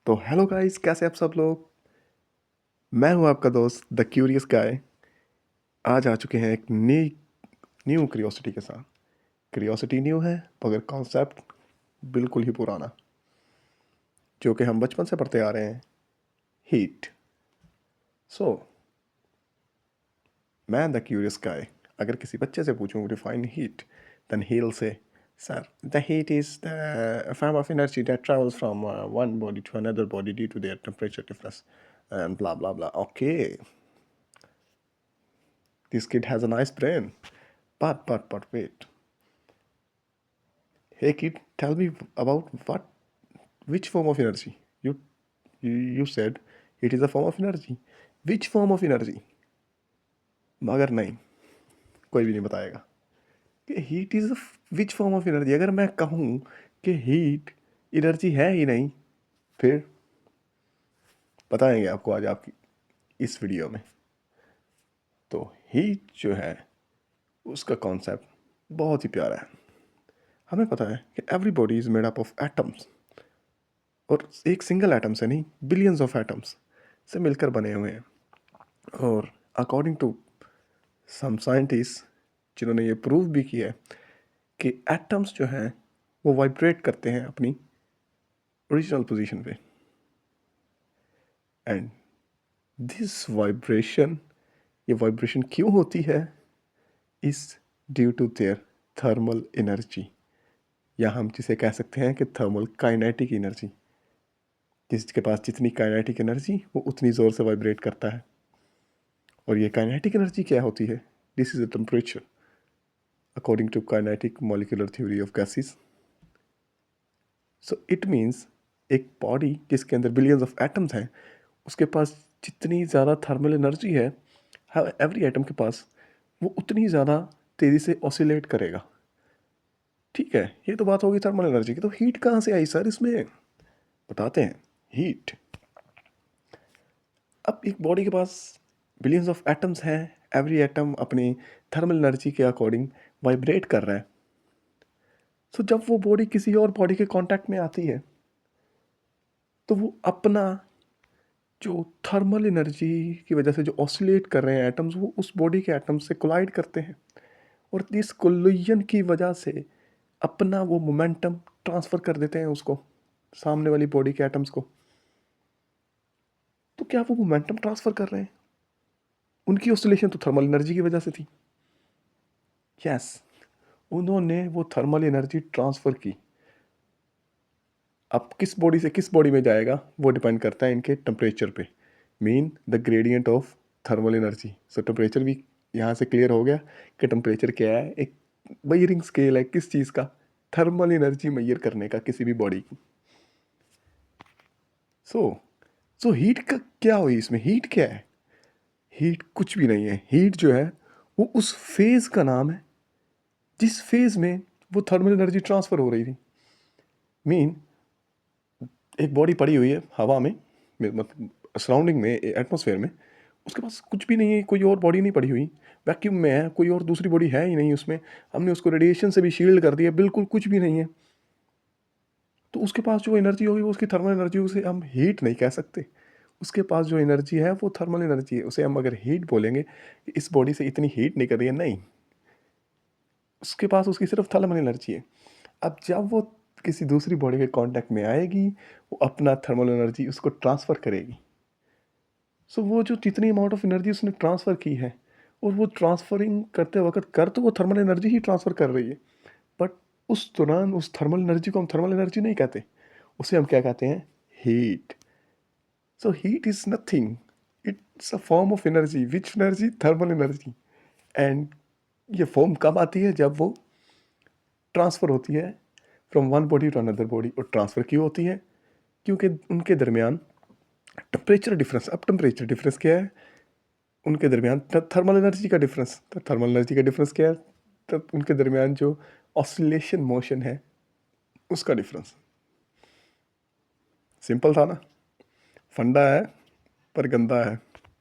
तो hello guys, कैसे आप सब लोग। मैं हूं आपका दोस्त द क्यूरियस गाय। आज आ चुके हैं एक न्यू क्यूरियोसिटी के साथ। क्यूरियोसिटी न्यू है मगर कॉन्सेप्ट बिल्कुल ही पुराना, जो कि हम बचपन से पढ़ते आ रहे हैं। हीट। सो मैं द क्यूरियस गाय अगर किसी बच्चे से पूछूं define heat, then he will say, sir, the heat is the form of energy that travels from one body to another body due to their temperature difference and blah blah blah. Okay, this kid has a nice brain. But wait. Hey kid, tell me about which form of energy? You said it is a form of energy. Which form of energy? मगर नहीं, कोई भी नहीं बताएगा कि heat is which form of energy. अगर मैं कहूँ कि हीट एनर्जी है ही नहीं, फिर बताएंगे आपको आज आपकी इस वीडियो में। तो हीट जो है उसका कॉन्सेप्ट बहुत ही प्यारा है। हमें पता है कि every body is made up of atoms, और एक सिंगल एटम से नहीं, बिलियंस ऑफ एटम्स से मिलकर बने हुए हैं। और अकॉर्डिंग टू सम साइंटिस्ट, जिन्होंने ये प्रूव भी किया है कि एटम्स जो हैं वो वाइब्रेट करते हैं अपनी ओरिजिनल पोजीशन पे, एंड दिस वाइब्रेशन, ये वाइब्रेशन क्यों होती है, is due to their thermal energy, या हम जिसे कह सकते हैं कि थर्मल काइनेटिक एनर्जी। जिसके पास जितनी काइनेटिक एनर्जी, वो उतनी ज़ोर से वाइब्रेट करता है। और ये काइनेटिक एनर्जी क्या होती है? This is the temperature according to kinetic molecular theory of gases. So it means एक बॉडी जिसके अंदर बिलियंस ऑफ एटम्स हैं, उसके पास जितनी ज़्यादा थर्मल एनर्जी है, एवरी एटम के पास, वो उतनी ज़्यादा तेज़ी से ऑसिलेट करेगा। ठीक है, ये तो बात होगी थर्मल एनर्जी की। तो हीट कहाँ से आई सर इसमें? बताते हैं। हीट, अब एक बॉडी के पास बिलियंस ऑफ एटम्स हैं, एवरी एटम अपनी थर्मल एनर्जी के अकॉर्डिंग वाइब्रेट कर रहा है। सो जब वो बॉडी किसी और बॉडी के कांटेक्ट में आती है, तो वो अपना जो थर्मल एनर्जी की वजह से जो ऑसिलेट कर रहे हैं एटम्स, वो उस बॉडी के एटम्स से कोलाइड करते हैं, और इस कोलिजन की वजह से अपना वो मोमेंटम ट्रांसफ़र कर देते हैं उसको, सामने वाली बॉडी के एटम्स को। तो क्या वो मोमेंटम ट्रांसफ़र कर रहे हैं? उनकी ऑसिलेशन तो थर्मल एनर्जी की वजह से थी। यस, उन्होंने वो थर्मल एनर्जी ट्रांसफ़र की। अब किस बॉडी से किस बॉडी में जाएगा वो डिपेंड करता है इनके टेम्परेचर पे, mean the gradient of thermal energy. So temperature भी यहाँ से क्लियर हो गया कि टेम्परेचर क्या है, एक मेजरिंग स्केल है किस चीज़ का, थर्मल एनर्जी मेजर करने का किसी भी बॉडी की। सो सो हीट का क्या हुई इसमें? हीट क्या है? हीट कुछ भी नहीं है। हीट जो है वो उस फेज़ का नाम है जिस फेज़ में वो थर्मल एनर्जी ट्रांसफ़र हो रही थी। मीन एक बॉडी पड़ी हुई है हवा में, मतलब सराउंडिंग में, एटमॉस्फेयर में, उसके पास कुछ भी नहीं है, कोई और बॉडी नहीं पड़ी हुई, वैक्यूम में है, कोई और दूसरी बॉडी है ही नहीं उसमें, हमने उसको रेडिएशन से भी शील्ड कर दिया, बिल्कुल कुछ भी नहीं है। तो उसके पास जो एनर्जी होगी वो उसकी थर्मल एनर्जी, उसे हम हीट नहीं कह सकते। उसके पास जो एनर्जी है वो थर्मल एनर्जी है, उसे हम अगर हीट बोलेंगे कि इस बॉडी से इतनी हीट नहीं कर रही है, नहीं, उसके पास उसकी सिर्फ थर्मल एनर्जी है। अब जब वो किसी दूसरी बॉडी के कांटेक्ट में आएगी, वो अपना थर्मल एनर्जी उसको ट्रांसफ़र करेगी। सो वो जो जितनी अमाउंट ऑफ एनर्जी उसने ट्रांसफ़र की है, और वो ट्रांसफरिंग करते वक्त कर तो वो थर्मल एनर्जी ही ट्रांसफ़र कर रही है, बट उस दौरान उस थर्मल एनर्जी को हम थर्मल एनर्जी नहीं कहते, उसे हम क्या कहते हैं? Heat. So heat is nothing, it's a form of energy, which energy? Thermal energy. And ये फॉर्म कब आती है? जब वो ट्रांसफ़र होती है from one body to another body. और ट्रांसफ़र क्यों होती है? क्योंकि उनके दरमियान टेम्परेचर डिफरेंस। अब टेम्परेचर डिफरेंस क्या है? उनके दरमियान थर्मल एनर्जी का डिफरेंस। तो थर्मल एनर्जी का डिफरेंस क्या है? तब उनके दरमियान जो ऑसिलेशन मोशन है उसका डिफरेंस। सिंपल था ना? फंडा है पर गंदा है।